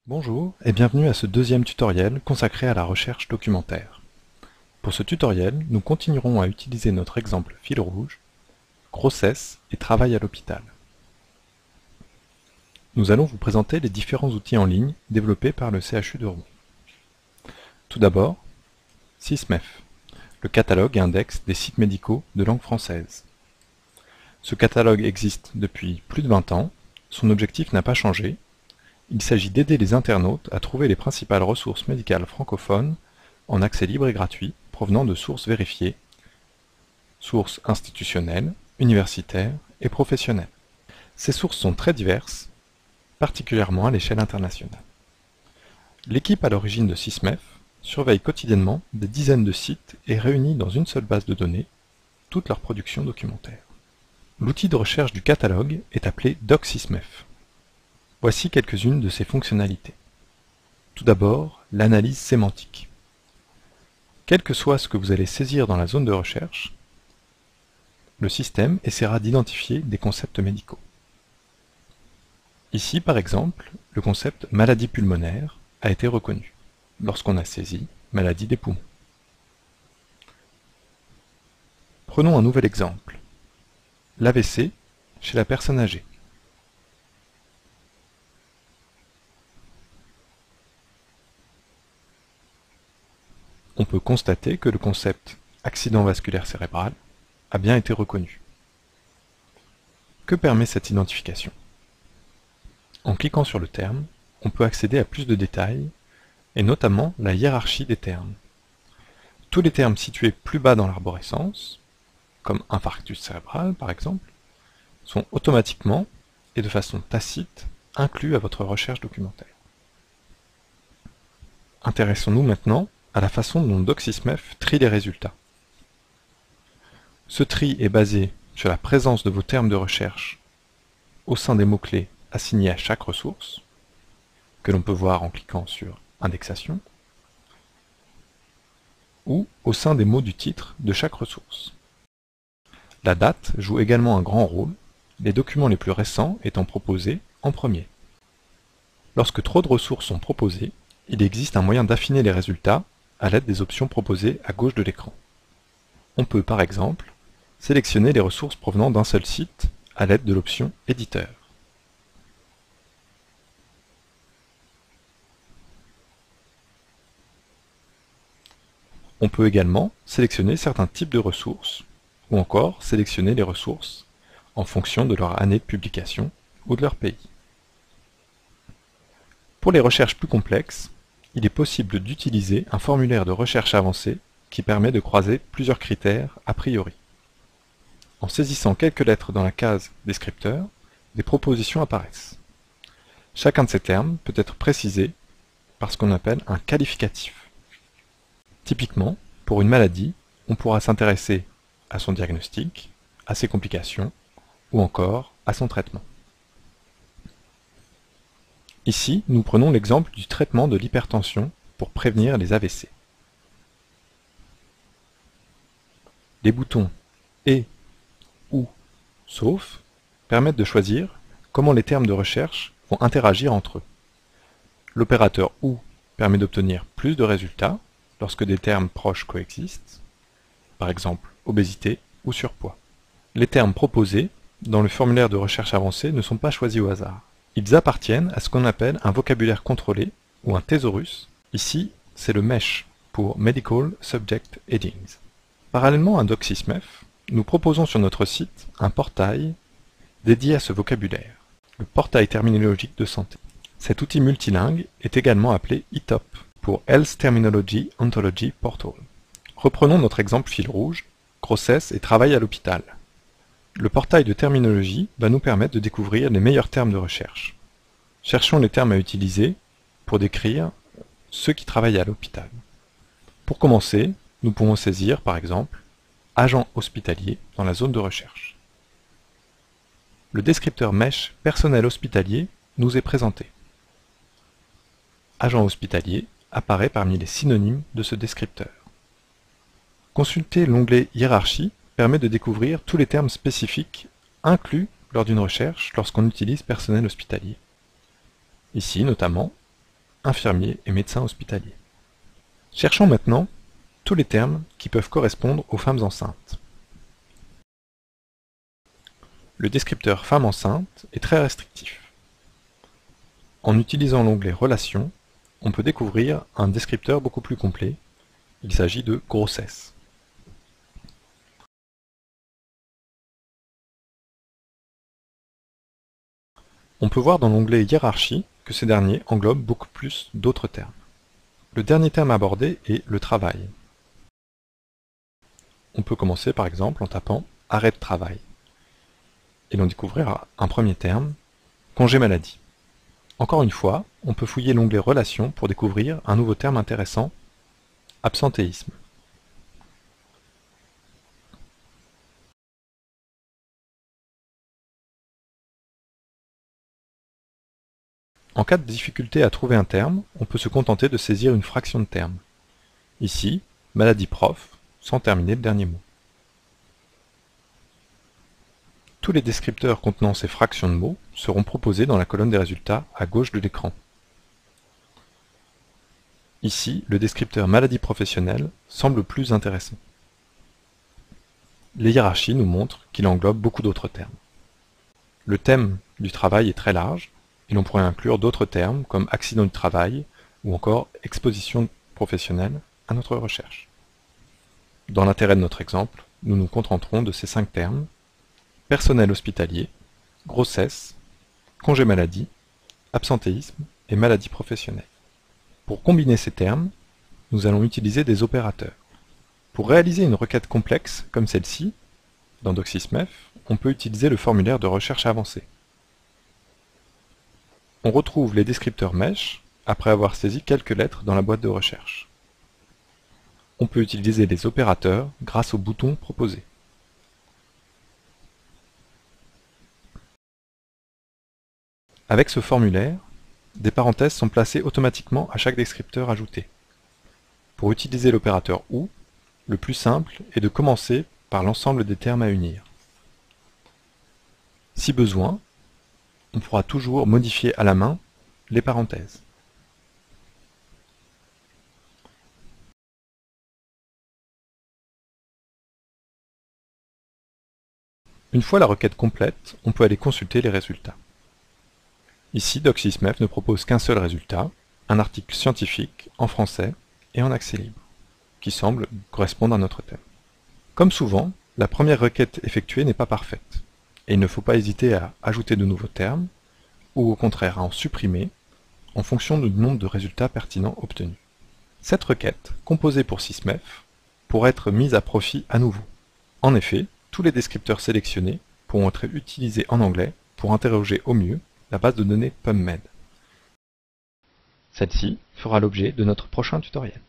Bonjour et bienvenue à ce deuxième tutoriel consacré à la recherche documentaire. Pour ce tutoriel, nous continuerons à utiliser notre exemple fil rouge, grossesse et travail à l'hôpital. Nous allons vous présenter les différents outils en ligne développés par le CHU de Rouen. Tout d'abord, SysMef, le catalogue et index des sites médicaux de langue française. Ce catalogue existe depuis plus de 20 ans, son objectif n'a pas changé. Il s'agit d'aider les internautes à trouver les principales ressources médicales francophones en accès libre et gratuit provenant de sources vérifiées, sources institutionnelles, universitaires et professionnelles. Ces sources sont très diverses, particulièrement à l'échelle internationale. L'équipe à l'origine de SysMef surveille quotidiennement des dizaines de sites et réunit dans une seule base de données toute leur production documentaire. L'outil de recherche du catalogue est appelé DocSysMef. Voici quelques-unes de ses fonctionnalités. Tout d'abord, l'analyse sémantique. Quel que soit ce que vous allez saisir dans la zone de recherche, le système essaiera d'identifier des concepts médicaux. Ici, par exemple, le concept maladie pulmonaire a été reconnu lorsqu'on a saisi maladie des poumons. Prenons un nouvel exemple. L'AVC chez la personne âgée. On peut constater que le concept accident vasculaire cérébral a bien été reconnu. Que permet cette identification? En cliquant sur le terme, on peut accéder à plus de détails, et notamment la hiérarchie des termes. Tous les termes situés plus bas dans l'arborescence, comme infarctus cérébral par exemple, sont automatiquement et de façon tacite inclus à votre recherche documentaire. Intéressons-nous maintenant à la façon dont DocSysMef trie les résultats. Ce tri est basé sur la présence de vos termes de recherche au sein des mots-clés assignés à chaque ressource, que l'on peut voir en cliquant sur Indexation, ou au sein des mots du titre de chaque ressource. La date joue également un grand rôle, les documents les plus récents étant proposés en premier. Lorsque trop de ressources sont proposées, il existe un moyen d'affiner les résultats à l'aide des options proposées à gauche de l'écran. On peut par exemple sélectionner les ressources provenant d'un seul site à l'aide de l'option Éditeur. On peut également sélectionner certains types de ressources, ou encore sélectionner les ressources en fonction de leur année de publication ou de leur pays. Pour les recherches plus complexes, il est possible d'utiliser un formulaire de recherche avancé qui permet de croiser plusieurs critères a priori. En saisissant quelques lettres dans la case descripteur, des propositions apparaissent. Chacun de ces termes peut être précisé par ce qu'on appelle un qualificatif. Typiquement, pour une maladie, on pourra s'intéresser à son diagnostic, à ses complications, ou encore à son traitement. Ici, nous prenons l'exemple du traitement de l'hypertension pour prévenir les AVC. Les boutons et, ou, sauf permettent de choisir comment les termes de recherche vont interagir entre eux. L'opérateur ou permet d'obtenir plus de résultats lorsque des termes proches coexistent, par exemple obésité ou surpoids. Les termes proposés dans le formulaire de recherche avancé ne sont pas choisis au hasard. Ils appartiennent à ce qu'on appelle un vocabulaire contrôlé ou un thésaurus. Ici, c'est le MESH pour Medical Subject Headings. Parallèlement à DocSysMef, nous proposons sur notre site un portail dédié à ce vocabulaire, le portail terminologique de santé. Cet outil multilingue est également appelé ETOP pour Health Terminology Ontology Portal. Reprenons notre exemple fil rouge, grossesse et travail à l'hôpital. Le portail de terminologie va nous permettre de découvrir les meilleurs termes de recherche. Cherchons les termes à utiliser pour décrire ceux qui travaillent à l'hôpital. Pour commencer, nous pouvons saisir, par exemple, agent hospitalier dans la zone de recherche. Le descripteur MESH personnel hospitalier nous est présenté. Agent hospitalier apparaît parmi les synonymes de ce descripteur. Consulter l'onglet Hiérarchie permet de découvrir tous les termes spécifiques inclus lors d'une recherche lorsqu'on utilise personnel hospitalier. Ici, notamment, infirmier et médecin hospitalier. Cherchons maintenant tous les termes qui peuvent correspondre aux femmes enceintes. Le descripteur femme enceinte est très restrictif. En utilisant l'onglet Relations, on peut découvrir un descripteur beaucoup plus complet. Il s'agit de grossesse. On peut voir dans l'onglet Hiérarchie que ces derniers englobent beaucoup plus d'autres termes. Le dernier terme abordé est le travail. On peut commencer par exemple en tapant arrêt de travail. Et l'on découvrira un premier terme, congé maladie. Encore une fois, on peut fouiller l'onglet Relations pour découvrir un nouveau terme intéressant, absentéisme. En cas de difficulté à trouver un terme, on peut se contenter de saisir une fraction de terme. Ici, maladie prof, sans terminer le dernier mot. Tous les descripteurs contenant ces fractions de mots seront proposés dans la colonne des résultats à gauche de l'écran. Ici, le descripteur maladie professionnelle semble plus intéressant. Les hiérarchies nous montrent qu'il englobe beaucoup d'autres termes. Le thème du travail est très large, et l'on pourrait inclure d'autres termes comme accident du travail ou encore exposition professionnelle à notre recherche. Dans l'intérêt de notre exemple, nous nous contenterons de ces 5 termes: personnel hospitalier, grossesse, congé maladie, absentéisme et maladie professionnelle. Pour combiner ces termes, nous allons utiliser des opérateurs. Pour réaliser une requête complexe comme celle-ci, dans DocSysMef, on peut utiliser le formulaire de recherche avancé. On retrouve les descripteurs MESH après avoir saisi quelques lettres dans la boîte de recherche. On peut utiliser les opérateurs grâce au bouton proposé. Avec ce formulaire, des parenthèses sont placées automatiquement à chaque descripteur ajouté. Pour utiliser l'opérateur OU, le plus simple est de commencer par l'ensemble des termes à unir. Si besoin, on pourra toujours modifier à la main les parenthèses. Une fois la requête complète, on peut aller consulter les résultats. Ici, DocSysMef ne propose qu'un seul résultat, un article scientifique en français et en accès libre, qui semble correspondre à notre thème. Comme souvent, la première requête effectuée n'est pas parfaite, et il ne faut pas hésiter à ajouter de nouveaux termes, ou au contraire à en supprimer, en fonction du nombre de résultats pertinents obtenus. Cette requête, composée pour SysMef, pourra être mise à profit à nouveau. En effet, tous les descripteurs sélectionnés pourront être utilisés en anglais pour interroger au mieux la base de données PubMed. Celle-ci fera l'objet de notre prochain tutoriel.